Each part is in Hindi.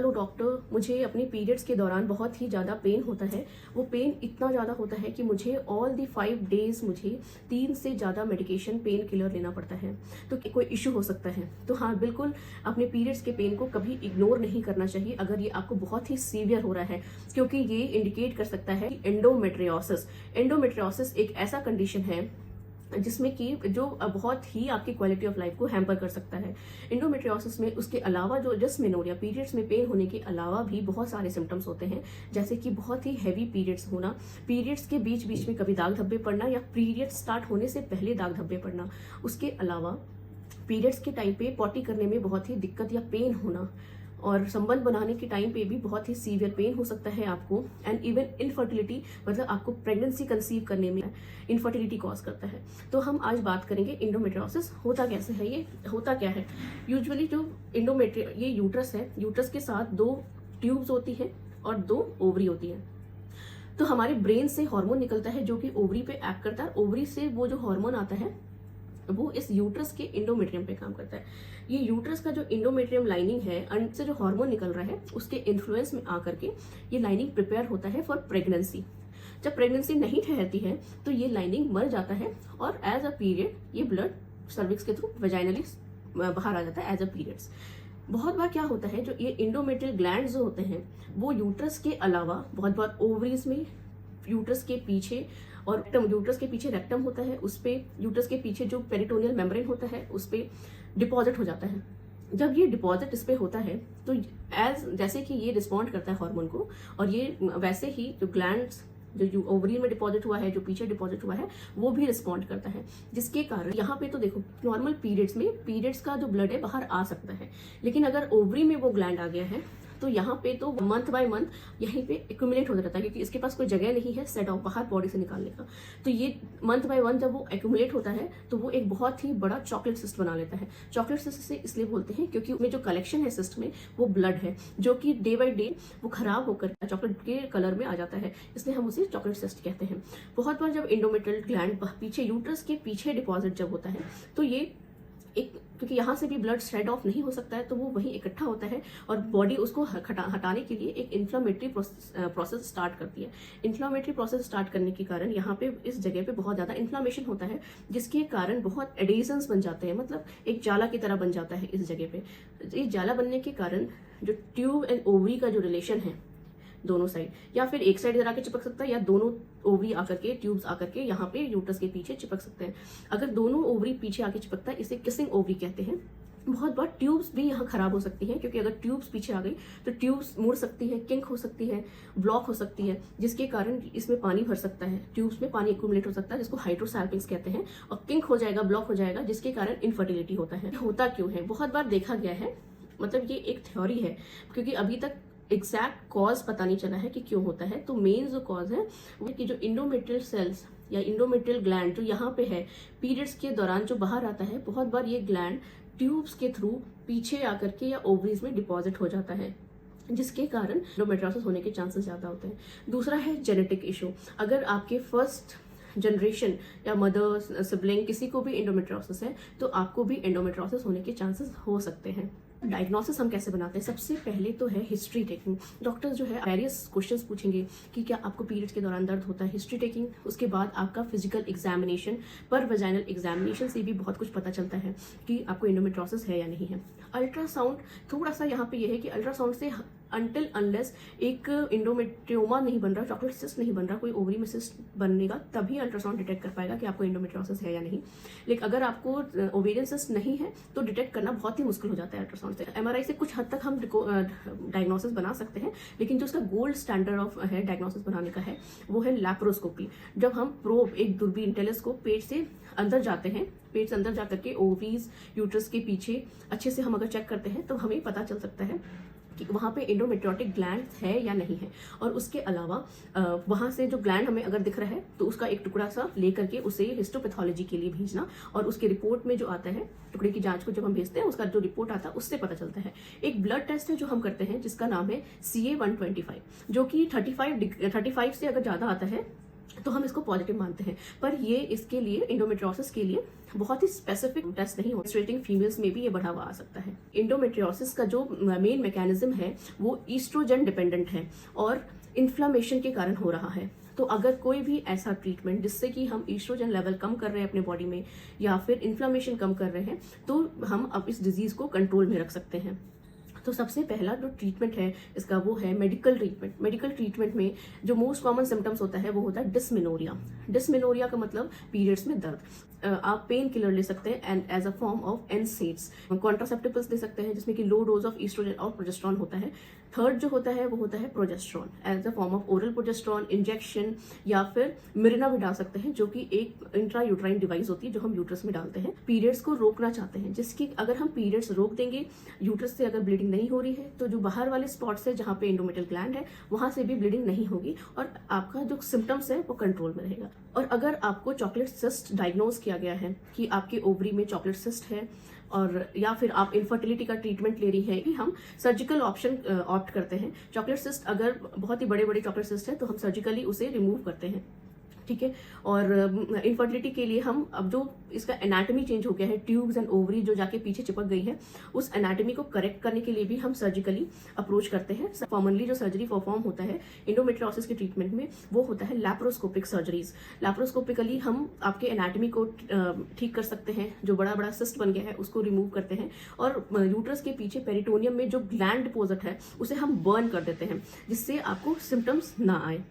हेलो डॉक्टर, मुझे अपने पीरियड्स के दौरान बहुत ही ज़्यादा पेन होता है। वो पेन इतना ज़्यादा होता है कि मुझे ऑल दी 5 डेज़ मुझे 3 से ज़्यादा मेडिकेशन पेन किलर लेना पड़ता है। तो कोई इशू हो सकता है? तो हाँ, बिल्कुल अपने पीरियड्स के पेन को कभी इग्नोर नहीं करना चाहिए अगर ये आपको बहुत ही सीवियर हो रहा है, क्योंकि ये इंडिकेट कर सकता है एंडोमेट्रियोसिस। एंडोमेट्रियोसिस एक ऐसा कंडीशन है जिसमें कि जो बहुत ही आपकी क्वालिटी ऑफ लाइफ को हैम्पर कर सकता है। एंडोमेट्रियोसिस में उसके अलावा जो डिस्मेनोरिया, पीरियड्स में पेन होने के अलावा भी बहुत सारे सिम्टम्स होते हैं, जैसे कि बहुत ही हैवी पीरियड्स होना, पीरियड्स के बीच बीच में कभी दाग धब्बे पड़ना या पीरियड्स स्टार्ट होने से पहले दाग धब्बे पड़ना। उसके अलावा पीरियड्स के टाइम पे पॉटी करने में बहुत ही दिक्कत या पेन होना, और संबंध बनाने के टाइम पे भी बहुत ही सीवियर पेन हो सकता है आपको। एंड इवन इनफर्टिलिटी, मतलब आपको प्रेगनेंसी कंसीव करने में इनफर्टिलिटी कॉज करता है। तो हम आज बात करेंगे एंडोमेट्रियोसिस होता कैसे है, ये होता क्या है। यूजुअली जो ये यूट्रस है, यूट्रस के साथ 2 ट्यूब्स होती है और 2 ओवरी होती है। तो हमारे ब्रेन से हार्मोन निकलता है जो कि ओवरी पे एक्ट करता है। ओवरी से वो जो हार्मोन आता है वो इस यूट्रस के एंडोमेट्रियम पे काम करता है। ये यूट्रस का जो एंडोमेट्रियम लाइनिंग है, अंदर से जो हार्मोन निकल रहा है उसके इन्फ्लुएंस में आकर के ये लाइनिंग प्रिपेयर होता है फॉर प्रेगनेंसी। जब प्रेगनेंसी नहीं ठहरती है तो ये लाइनिंग मर जाता है और एज अ पीरियड ये ब्लड सर्विक्स के थ्रू वेजाइनली बाहर आ जाता है एज अ पीरियड्स। बहुत बार क्या होता है, जो ये एंडोमेट्रियल ग्लैंड्स जो होते हैं वो यूट्रस के अलावा बहुत बार ओवरीज में, यूट्रस के पीछे, और यूट्रस के पीछे रेक्टम होता है, उस पे यूट्रस के पीछे जो पेरिटोनियल मेम्ब्रेन होता है उस पे डिपॉजिट हो जाता है। जब ये डिपॉजिट इस पे होता है तो जैसे कि ये रिस्पॉन्ड करता है हार्मोन को, और ये वैसे ही जो ग्लैंड्स जो ओवरी में डिपॉजिट हुआ है, जो पीछे डिपॉजिट हुआ है, वो भी रिस्पॉन्ड करता है, जिसके कारण यहाँ पे तो देखो नॉर्मल पीरियड्स में पीरियड्स का जो ब्लड है बाहर आ सकता है, लेकिन अगर ओवरी में वो ग्लैंड आ गया है तो यहाँ पे तो मंथ बाय मंथ यहीं पे एक्यूमुलेट होता रहता है, क्योंकि इसके पास कोई जगह नहीं है सेट ऑफ बाहर बॉडी से निकालने का। तो ये मंथ बाय मंथ जब वो एक्यूमुलेट होता है तो वो एक बहुत ही बड़ा चॉकलेट सिस्ट बना लेता है। चॉकलेट सिस्ट से इसलिए बोलते हैं क्योंकि उसमें जो कलेक्शन है सिस्ट में वो ब्लड है, जो कि डे बाई डे वो खराब होकर चॉकलेट के कलर में आ जाता है, इसलिए हम उसे चॉकलेट सिस्ट कहते हैं। बहुत बार जब एंडोमेट्रियल ग्लैंड पीछे यूट्रस के पीछे डिपॉजिट जब होता है तो ये क्योंकि यहाँ से भी ब्लड शेड ऑफ नहीं हो सकता है तो वो वहीं इकट्ठा होता है, और बॉडी उसको हटाने के लिए एक इन्फ्लामेटरी प्रोसेस स्टार्ट करती है। इन्फ्लामेटरी प्रोसेस स्टार्ट करने के कारण यहाँ पे इस जगह पे बहुत ज़्यादा इन्फ्लामेशन होता है, जिसके कारण बहुत एडेशंस बन जाते हैं, मतलब एक जाला की तरह बन जाता है इस जगह पे। ये जाला बनने के कारण जो ट्यूब एंड ओवरी का जो रिलेशन है दोनों साइड, या फिर एक साइड इधर आके चिपक सकता है, या दोनों ओवरी आकर के ट्यूब्स आकर के यहाँ पे यूट्रस के पीछे चिपक सकते हैं। अगर दोनों ओवरी पीछे आके चिपकता है इसे किसिंग ओवरी कहते हैं। बहुत बार ट्यूब्स भी यहाँ खराब हो सकती हैं, क्योंकि अगर ट्यूब्स पीछे आ गई तो ट्यूब्स मुड़ सकती है, किंक हो सकती है, ब्लॉक हो सकती है, जिसके कारण इसमें पानी भर सकता है, ट्यूब्स में पानी एक्यूमुलेट हो सकता है, जिसको हाइड्रोसैल्पिंग्स कहते हैं, और किंक हो जाएगा, ब्लॉक हो जाएगा, जिसके कारण इनफर्टिलिटी होता है। होता क्यों है, बहुत बार देखा गया है, मतलब ये एक थ्योरी है, क्योंकि अभी तक एग्जैक्ट कॉज पता नहीं चला है कि क्यों होता है। तो मेन जो कॉज है वो कि जो इंडोमेट्रियल सेल्स या इंडोमेट्रियल ग्लैंड जो यहाँ पे है पीरियड्स के दौरान जो बाहर आता है, बहुत बार ये ग्लैंड ट्यूब्स के थ्रू पीछे आकर के या ओवरीज में डिपॉजिट हो जाता है, जिसके कारण एंडोमेट्रियोसिस होने के चांसेस ज़्यादा होते हैं। दूसरा है जेनेटिक इशू। अगर आपके फर्स्ट जनरेशन या मदर सिबलिंग किसी को भी एंडोमेट्रियोसिस है तो आपको भी एंडोमेट्रियोसिस होने के चांसेस हो सकते हैं। डायग्नोसिस हम कैसे बनाते हैं, सबसे पहले तो है हिस्ट्री टेकिंग। डॉक्टर्स जो है वेरियस क्वेश्चंस पूछेंगे कि क्या आपको पीरियड्स के दौरान दर्द होता है, हिस्ट्री टेकिंग। उसके बाद आपका फिजिकल एग्जामिनेशन, पर वेजाइनल एग्जामिनेशन से भी बहुत कुछ पता चलता है कि आपको एंडोमेट्रियोसिस है या नहीं है। अल्ट्रासाउंड, थोड़ा सा यहाँ पे ये है कि अल्ट्रासाउंड से अनटिल अनलेस एक एंडोमेट्रियोमा नहीं बन रहा, चॉकलेट सिस्ट नहीं बन रहा, कोई ओवरी में सिस्ट बनेगा, तभी अल्ट्रासाउंड डिटेक्ट कर पाएगा कि आपको एंडोमेट्रियोसिस है या नहीं। लेकिन अगर आपको ओवेरियन सिस्ट नहीं है तो डिटेक्ट करना बहुत ही मुश्किल हो जाता है अल्ट्रासाउंड से। एमआरआई से कुछ हद तक हम डायग्नोसिस बना सकते हैं, लेकिन जो उसका गोल्ड स्टैंडर्ड ऑफ है डायग्नोसिस बनाने का है वो है लैप्रोस्कोपी। जब हम प्रोब, एक दूरबीन टेलीस्कोप, पेट से अंदर जाते हैं, पेट से अंदर जाकर के ओवरीज यूट्रस के पीछे अच्छे से हम अगर चेक करते हैं तो हमें पता चल सकता है कि वहाँ पे एंडोमेट्रियोटिक ग्लैंड है या नहीं है। और उसके अलावा वहाँ से जो ग्लैंड हमें अगर दिख रहा है तो उसका एक टुकड़ा सा लेकर के उसे हिस्टोपैथोलॉजी के लिए भेजना, और उसके रिपोर्ट में जो आता है, टुकड़े की जांच को जब हम भेजते हैं उसका जो रिपोर्ट आता है उससे पता चलता है। एक ब्लड टेस्ट है जो हम करते हैं जिसका नाम है CA-125, जो कि 35 से अगर ज़्यादा आता है तो हम इसको पॉजिटिव मानते हैं। पर ये इसके लिए इंडोमेट्रियोसिस के लिए बहुत ही स्पेसिफिक टेस्ट नहीं होता। मेंस्ट्रुएटिंग फीमेल्स में भी ये बढ़ावा आ सकता है। इंडोमेट्रियोसिस का जो मेन मैकेनिज्म है वो ईस्ट्रोजन डिपेंडेंट है और इन्फ्लामेशन के कारण हो रहा है। तो अगर कोई भी ऐसा ट्रीटमेंट जिससे कि हम ईस्ट्रोजन लेवल कम कर रहे हैं अपने बॉडी में या फिर इन्फ्लामेशन कम कर रहे हैं, तो हम अब इस डिजीज को कंट्रोल में रख सकते हैं। तो सबसे पहला जो ट्रीटमेंट है इसका वो है मेडिकल ट्रीटमेंट। मेडिकल ट्रीटमेंट में जो मोस्ट कॉमन सिम्टम्स होता है वो होता है डिस्मेनोरिया। डिस्मेनोरिया का मतलब पीरियड्स में दर्द। आप पेन किलर ले सकते हैं and as a form of NSAIDs. Contraceptives ले सकते हैं जिसमें कि लो डोज ऑफ ईस्ट्रोजन और प्रोजेस्टेरॉन होता है। थर्ड जो होता है वो होता है progesterone as a form of oral progesterone injection, या फिर मिरिना भी डाल सकते हैं जो कि एक इंट्रा यूट्राइन डिवाइस होती है जो हम यूट्रस में डालते हैं। पीरियड्स को रोकना चाहते हैं, जिसकी अगर हम पीरियड्स रोक देंगे, यूट्रस से अगर ब्लीडिंग नहीं हो रही है तो जो बाहर वाले स्पॉट्स है जहाँ पे एंडोमेट्रियल ग्लैंड है वहां से भी ब्लीडिंग नहीं होगी और आपका जो सिम्टम्स है वो कंट्रोल में रहेगा। और अगर आपको चॉकलेट सिस्ट डायग्नोज किया गया है कि आपके ओवरी में चॉकलेट सिस्ट है और या फिर आप इनफर्टिलिटी का ट्रीटमेंट ले रही हैं, कि हम सर्जिकल ऑप्शन ऑप्ट करते हैं। चॉकलेट सिस्ट अगर बहुत ही बड़े बड़े चॉकलेट सिस्ट है तो हम सर्जिकली उसे रिमूव करते हैं, ठीक है। और इनफर्टिलिटी के लिए हम अब जो इसका एनाटॉमी चेंज हो गया है, ट्यूब्स एंड ओवरी जो जाके पीछे चिपक गई है, उस एनाटॉमी को करेक्ट करने के लिए भी हम सर्जिकली अप्रोच करते हैं। कॉमनली जो सर्जरी परफॉर्म होता है इंडोमेट्रियोसिस के ट्रीटमेंट में वो होता है लैप्रोस्कोपिक सर्जरीज। लैप्रोस्कोपिकली हम आपके एनाटॉमी को ठीक कर सकते हैं, जो बड़ा बड़ा सिस्ट बन गया है उसको रिमूव करते हैं और यूट्रस के पीछे पेरिटोनियम में जो ग्लैंड डिपॉजिट है उसे हम बर्न कर देते हैं, जिससे आपको सिम्टम्स ना आए।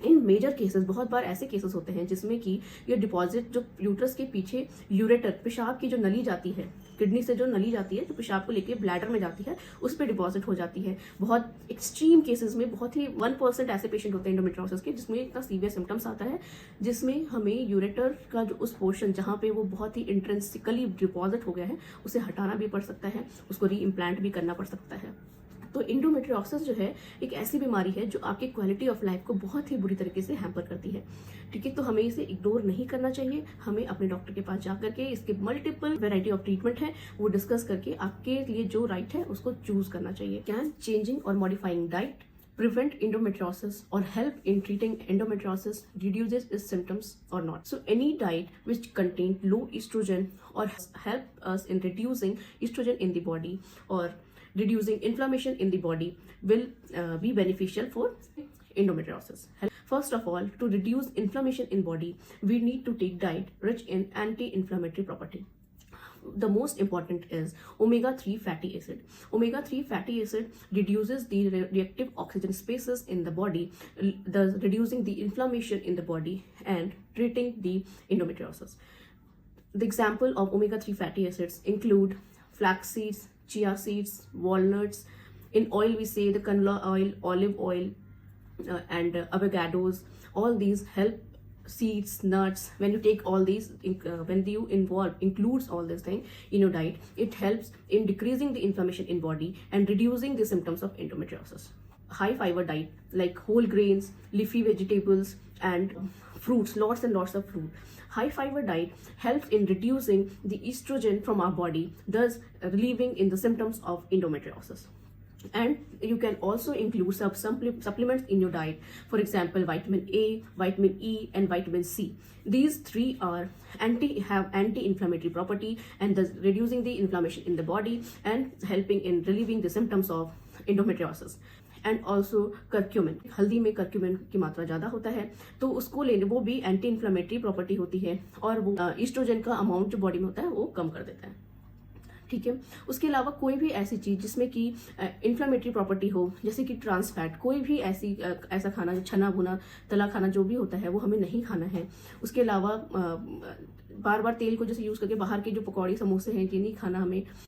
इन मेजर केसेस बहुत बार ऐसे केसेस होते हैं जिसमें कि ये डिपॉजिट जो यूट्रस के पीछे यूरेटर, पेशाब की जो नली जाती है, किडनी से जो नली जाती है जो पेशाब को लेके ब्लैडर में जाती है, उस पर डिपॉजिट हो जाती है। बहुत एक्सट्रीम केसेस में बहुत ही 1% ऐसे पेशेंट होते हैं इंडोमेट्रियोसिस के जिसमें इतना सीवियर सिम्टम्स आता है, जिसमें हमें यूरेटर का जो उस पोर्शन जहाँ पे वो बहुत ही इंट्रेंसिकली डिपॉजिट हो गया है उसे हटाना भी पड़ सकता है, उसको री इम्प्लांट भी करना पड़ सकता है। तो इंडोमेट्रियोसिस जो है एक ऐसी बीमारी है जो आपकी क्वालिटी ऑफ लाइफ को बहुत ही बुरी तरीके से हैम्पर करती है, ठीक है। तो हमें इसे इग्नोर नहीं करना चाहिए। हमें अपने डॉक्टर के पास जा करके इसके मल्टीपल वैरायटी ऑफ ट्रीटमेंट है वो डिस्कस करके आपके लिए जो राइट है उसको चूज करना चाहिए। कैन चेंजिंग और modifying diet prevent endometriosis or help in treating endometriosis reduces its symptoms or not? So any diet which contain low estrogen or help us in reducing estrogen in the body or reducing inflammation in the body will be beneficial for endometriosis. First of all, to reduce inflammation in body, we need to take diet rich in anti-inflammatory property. The most important is omega-3 fatty acid. Omega-3 fatty acid reduces the reactive oxygen spaces in the body, thus reducing the inflammation in the body and treating the endometriosis. The example of omega-3 fatty acids include flax seeds, chia seeds, walnuts. In oil we say the canola oil, olive oil, and avocados. All these help. Seeds, nuts, when you take all these, when you includes all this thing in your diet, it helps in decreasing the inflammation in body and reducing the symptoms of endometriosis. High fiber diet like whole grains, leafy vegetables and fruits, lots and lots of fruit. High fiber diet helps in reducing the estrogen from our body, thus relieving in the symptoms of endometriosis. And you can also include some supplements in your diet, for example vitamin A, vitamin E and vitamin C. These three are have anti-inflammatory property and thus reducing the inflammation in the body and helping in relieving the symptoms of endometriosis. And also curcumin, हल्दी में कर्क्यूमिन की मात्रा ज़्यादा होता है तो उसको लेने, वो भी एंटी इन्फ्लामेटरी प्रॉपर्टी होती है और वो ईस्ट्रोजन का अमाउंट जो बॉडी में होता है वो कम कर देता है, ठीक है। उसके अलावा कोई भी ऐसी चीज़ जिसमें कि इन्फ्लामेटरी प्रॉपर्टी हो, जैसे कि ट्रांस फैट, कोई भी ऐसा खाना, छना भुना तला खाना जो भी होता है वो हमें नहीं खाना है। उसके अलावा बार बार तेल को जैसे यूज़ करके बाहर के जो पकौड़ी समोसे हैं ये नहीं खाना हमें।